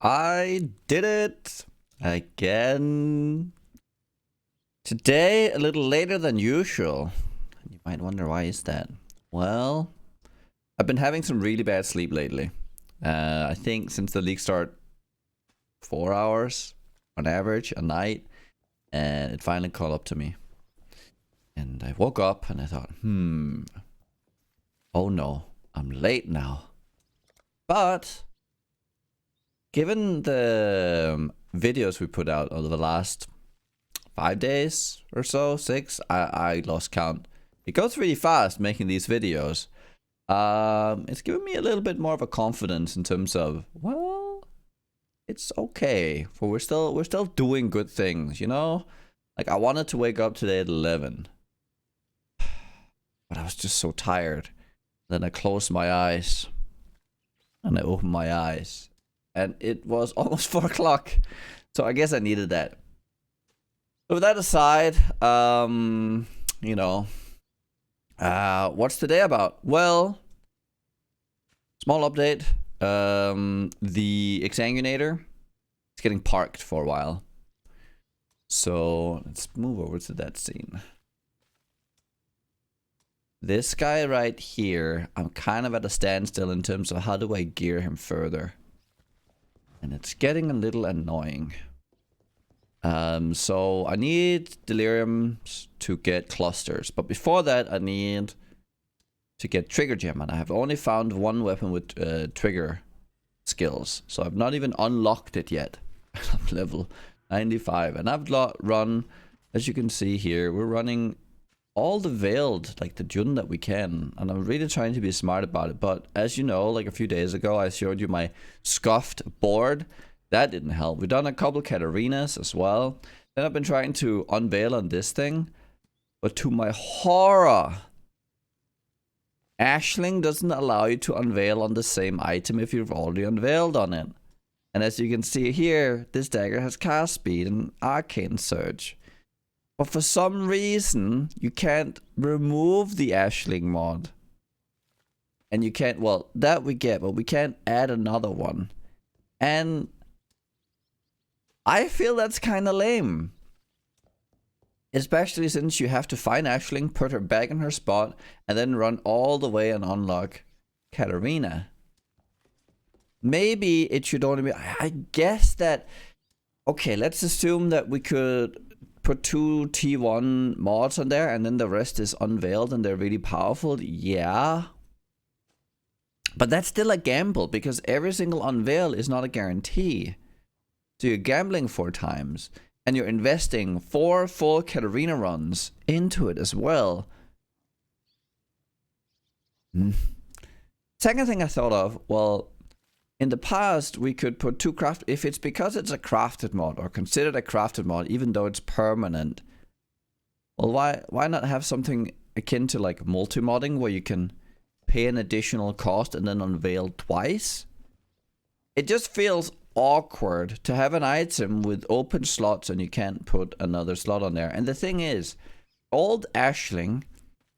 I did it again. Today, a little later than usual. You might wonder why is that? Well, I've been having some really bad sleep lately. I think since the league start, 4 hours on average a night, and it finally caught up to me. And I woke up and I thought, oh no, I'm late now. But given the videos we put out over the last 5 days or so, six, I lost count. It goes really fast making these videos. It's given me a little bit more of a confidence in terms of, well, it's okay, for we're still doing good things, you know? Like I wanted to wake up today at 11, but I was just so tired. Then I closed my eyes and I opened my eyes and it was almost 4 o'clock. So I guess I needed that. But with that aside, you know, what's today about? Well, small update. The exsanguinator is getting parked for a while. So let's move over to that scene. This guy right here, I'm kind of at a standstill in terms of how do I gear him further. And it's getting a little annoying. So I need deliriums to get clusters, but before that I need to get trigger gem, and I have only found one weapon with trigger skills, so I've not even unlocked it yet. I'm level 95, and I've run, as you can see here, we're running all the veiled, like the Jun that we can, and I'm really trying to be smart about it. But as you know, like a few days ago I showed you my scuffed board. That didn't help. We've done a couple Katarinas as well. Then I've been trying to unveil on this thing. But to my horror, Ashling doesn't allow you to unveil on the same item if you've already unveiled on it. And as you can see here, this dagger has cast speed and arcane surge. But for some reason, you can't remove the Ashling mod. And you can't, well, that we get, but we can't add another one. And I feel that's kind of lame. Especially since you have to find Ashling, put her back in her spot, and then run all the way and unlock Katarina. Maybe it should only be... I guess that... Okay, let's assume that we could put 2 T1 mods on there, and then the rest is unveiled and they're really powerful. Yeah. But that's still a gamble, because every single unveil is not a guarantee. So you're gambling 4 times, and you're investing 4 full Katarina runs into it as well. Second thing I thought of, well, in the past we could put 2 craft, if it's because it's a crafted mod or considered a crafted mod, even though it's permanent. Well, why not have something akin to like multi-modding, where you can pay an additional cost and then unveil twice? It just feels awkward to have an item with open slots and you can't put another slot on there. And the thing is, old Ashling,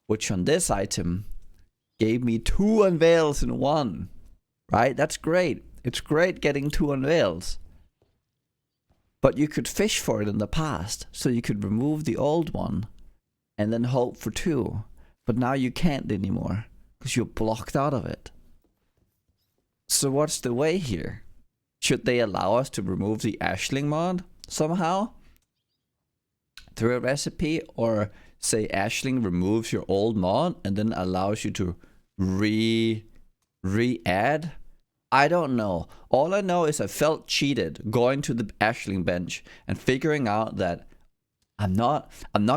which on this item gave me 2 unveils in one, right? That's great. It's great getting 2 unveils. But you could fish for it in the past, so you could remove the old one and then hope for 2. But now you can't anymore because you're blocked out of it. So what's the way here? Should they allow us to remove the Ashling mod somehow through a recipe, or say Ashling removes your old mod and then allows you to re-add? I don't know. All I know is I felt cheated going to the Ashling bench and figuring out that I'm not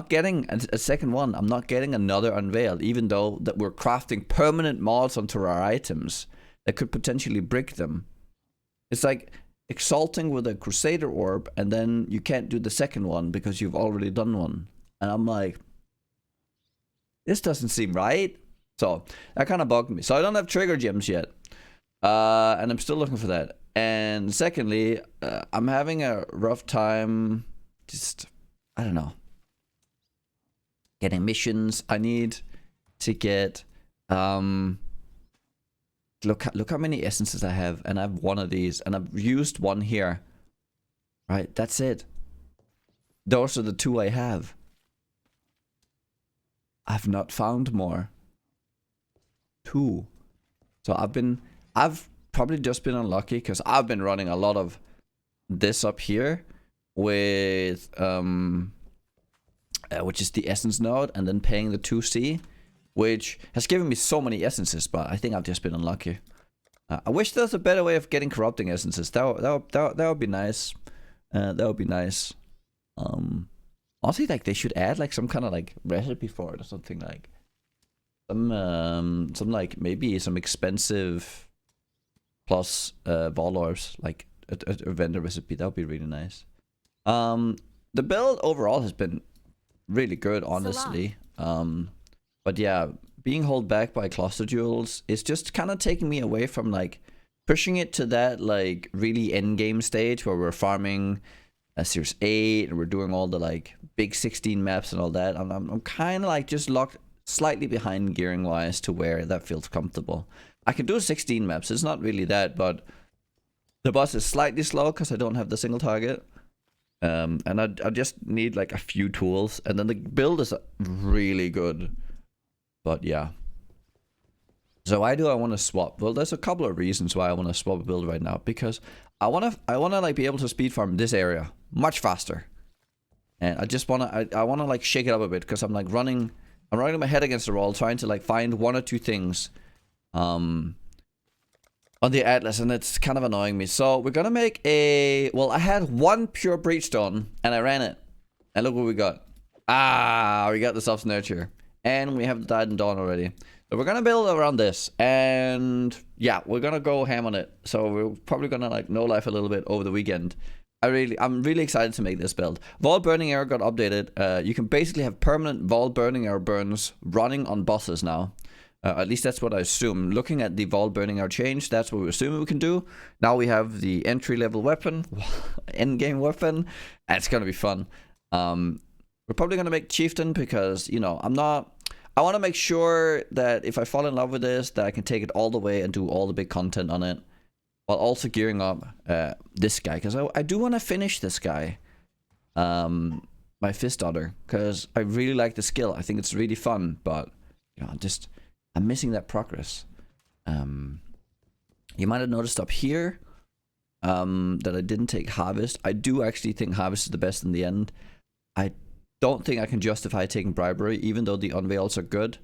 getting a second one. I'm not getting another unveil, even though that we're crafting permanent mods onto our items that could potentially brick them. It's like exalting with a Crusader orb, and then you can't do the second one because you've already done one. And I'm like, this doesn't seem right. So that kind of bugged me. So I don't have trigger gems yet. And I'm still looking for that. And secondly, I'm having a rough time just, I don't know, getting missions. I need to get Look how many essences I have, and I have one of these, and I've used one here. Right, that's it. Those are the 2 I have. I've not found more. 2. So I've probably just been unlucky because I've been running a lot of this up here with which is the essence node, and then paying the 2C, which has given me so many essences, but I think I've just been unlucky. I wish there was a better way of getting corrupting essences. That would be nice. That would be nice. Honestly, like they should add like some kind of like recipe for it or something, like some like maybe some expensive plus Vault Orbs, like a vendor recipe. That would be really nice. The build overall has been really good, honestly. But yeah, being held back by cluster jewels is just kind of taking me away from like pushing it to that like really end game stage where we're farming Series 8 and we're doing all the like big 16 maps and all that. I'm kind of like just locked slightly behind gearing wise to where that feels comfortable. I can do 16 maps, it's not really that, but the boss is slightly slow because I don't have the single target. And I just need like a few tools, and then the build is really good. But yeah. So why do I want to swap? Well, there's a couple of reasons why I want to swap a build right now, because I wanna like be able to speed farm this area much faster. And I just wanna I wanna like shake it up a bit, because I'm like running my head against the wall trying to like find 1 or 2 things on the Atlas, and it's kind of annoying me. So we're gonna make a, well, I had 1 pure breachstone and I ran it, and look what we got. We got the soft nurture, and we have the Dyed in Dawn already. So we're gonna build around this, and yeah, we're gonna go ham on it. So we're probably gonna like no life a little bit over the weekend. I'm really excited to make this build. Vault Burning Arrow got updated. You can basically have permanent Vault Burning Arrow burns running on bosses now. At least that's what I assume. Looking at the Vault Burning Arrow change, that's what we're assuming we can do. Now we have the entry level weapon, end game weapon, and it's gonna be fun. We're probably gonna make Chieftain because, you know, I want to make sure that if I fall in love with this, that I can take it all the way and do all the big content on it, while also gearing up this guy, because I do want to finish this guy, my Fist Otter, because I really like the skill. I think it's really fun, but you know, I'm missing that progress. You might have noticed up here that I didn't take Harvest. I do actually think Harvest is the best in the end. I don't think I can justify taking Bribery, even though the Unveils are good.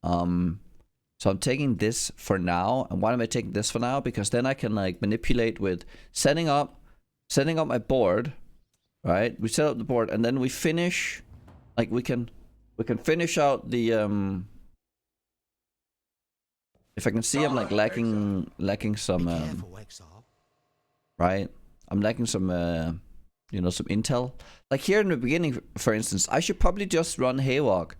So I'm taking this for now. And why am I taking this for now? Because then I can like manipulate with setting up my board, right? We set up the board, and then we finish, like we can finish out the if I can see, I'm like lacking some right? I'm lacking some you know, some intel. Like here in the beginning, for instance, I should probably just run Haywalk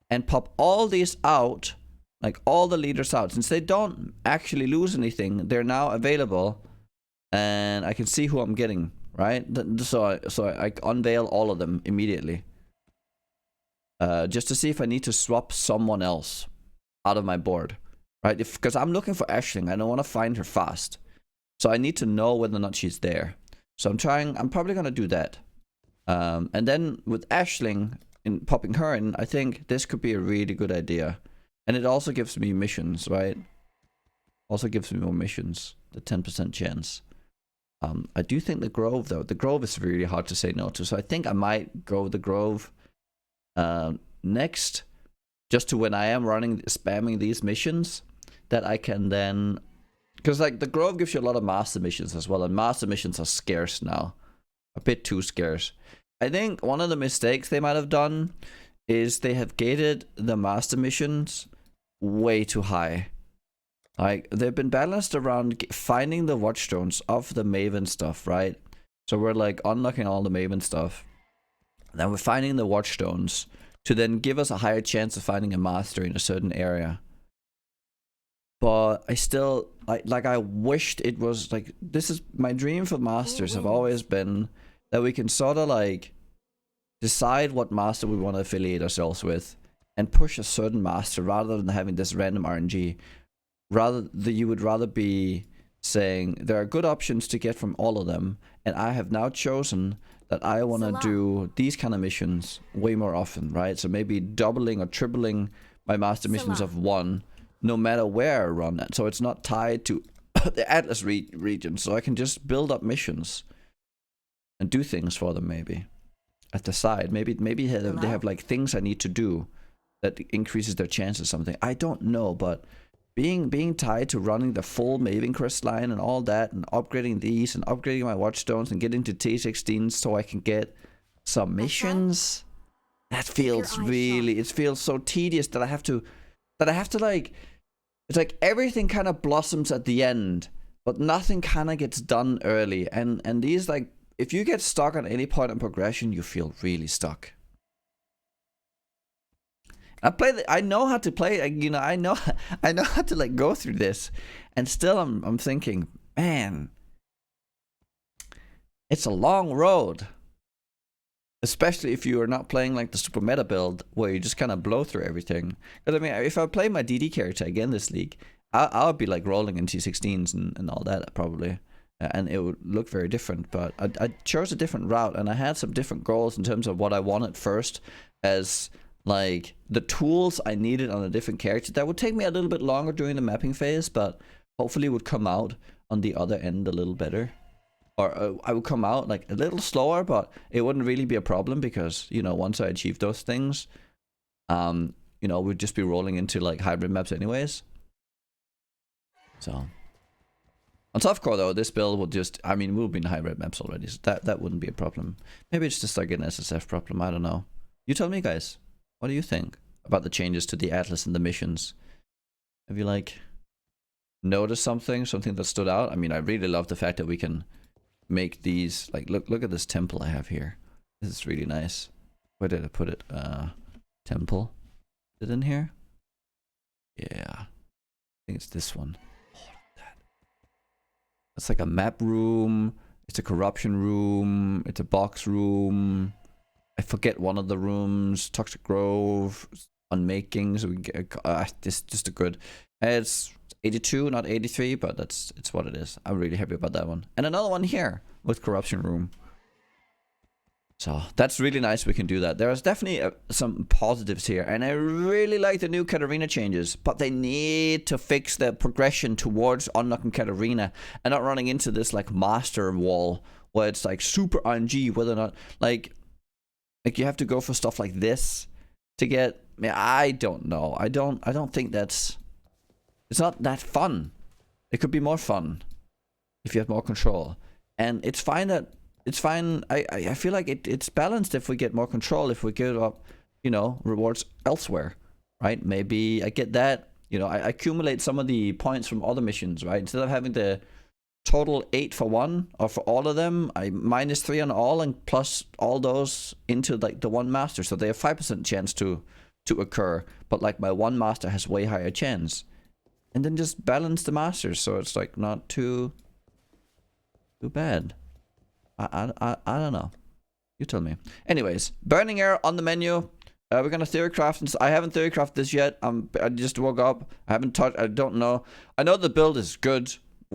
and pop all these out, like all the leaders out. Since they don't actually lose anything, they're now available, and I can see who I'm getting, right? So I unveil all of them immediately. Just to see if I need to swap someone else out of my board, right? Because I'm looking for Aisling, I don't want to find her fast. So I need to know whether or not she's there. So I'm probably gonna do that. And then with Aisling, in popping her in, I think this could be a really good idea. And it also gives me missions, right? Also gives me more missions, the 10% chance. I do think the Grove, though, the Grove is really hard to say no to. So I think I might go the Grove next, just to when I am spamming these missions, that I can then, because like the Grove gives you a lot of master missions as well, and master missions are scarce now, a bit too scarce. I think one of the mistakes they might have done is they have gated the master missions way too high. Like they've been balanced around finding the watchstones of the Maven stuff, right? So we're like unlocking all the Maven stuff, then we're finding the watchstones to then give us a higher chance of finding a master in a certain area. But I still I wished it was like, this is my dream for masters have always been that we can sort of like decide what master we want to affiliate ourselves with and push a certain master rather than having this random RNG. you would rather be saying there are good options to get from all of them, and I have now chosen that I want to do these kind of missions way more often, right? So maybe doubling or tripling my master missions of 1, no matter where I run it. So it's not tied to the Atlas region, so I can just build up missions and do things for them maybe at the side. Maybe they have like things I need to do that increases their chances something. I don't know, but being tied to running the full Maven Crest line and all that, and upgrading these and upgrading my Watchstones and getting to T16 so I can get some missions, that feels really, it feels so tedious that I have to like, it's like everything kind of blossoms at the end, but nothing kind of gets done early. And these, like, if you get stuck at any point in progression, you feel really stuck. I know how to play, you know, I know how to like go through this, and still I'm thinking, man, it's a long road. Especially if you are not playing like the super meta build where you just kind of blow through everything. Because I mean, if I play my DD character again this league, I'll be like rolling in T16s and all that probably. And it would look very different. But I chose a different route, and I had some different goals in terms of what I wanted first as like the tools I needed on a different character. That would take me a little bit longer during the mapping phase, but hopefully would come out on the other end a little better. Or I would come out like a little slower, but it wouldn't really be a problem because, you know, once I achieve those things, you know, we'd just be rolling into like hybrid maps anyways. So on softcore though, this build will just, I mean, we'll be in hybrid maps already, so that wouldn't be a problem. Maybe it's just like an SSF problem, I don't know. You tell me, guys. What do you think about the changes to the Atlas and the missions? Have you like noticed something that stood out? I mean, I really love the fact that we can make these, like, look at this temple I have here. This is really nice. Where did I put it? Temple. Is it in here? Yeah. I think it's this one. Oh, look at that. It's like a map room. It's a corruption room. It's a box room. I forget one of the rooms. Toxic Grove. Unmaking. So we get this just a good. It's 82, not 83, but it's what it is. I'm really happy about that one. And another one here with corruption room. So that's really nice we can do that. There's definitely some positives here, and I really like the new Katarina changes, but they need to fix the progression towards unlocking Katarina and not running into this like master wall where it's like super RNG, whether or not like you have to go for stuff like this to get. I mean, I don't know. I don't think that's. It's not that fun. It could be more fun if you have more control. And it's fine that it's fine. I feel like it's balanced if we get more control, if we give up, you know, rewards elsewhere, right? Maybe I get that, you know, I accumulate some of the points from other missions, right? Instead of having the total 8 for one or for all of them, I -3 on all and plus all those into like the one master. So they have 5% chance to occur, but like my one master has way higher chance. And then just balance the masters so it's like not too bad. I don't know. You tell me. Anyways, Burning Air on the menu. We're gonna theorycraft. I haven't theorycrafted this yet. I just woke up. I haven't touched. I don't know. I know the build is good.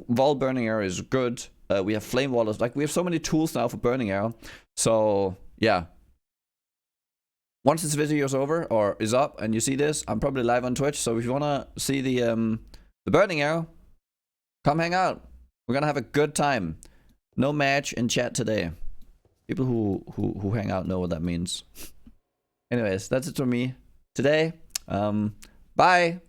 Vol Burning Air is good. We have Flame Wallers. Like we have so many tools now for Burning Air. So yeah. Once this video is over or is up and you see this, I'm probably live on Twitch. So if you wanna see the Burning Arrow, come hang out. We're gonna have a good time. No match in chat today. People who hang out know what that means. Anyways, that's it for me today. Bye.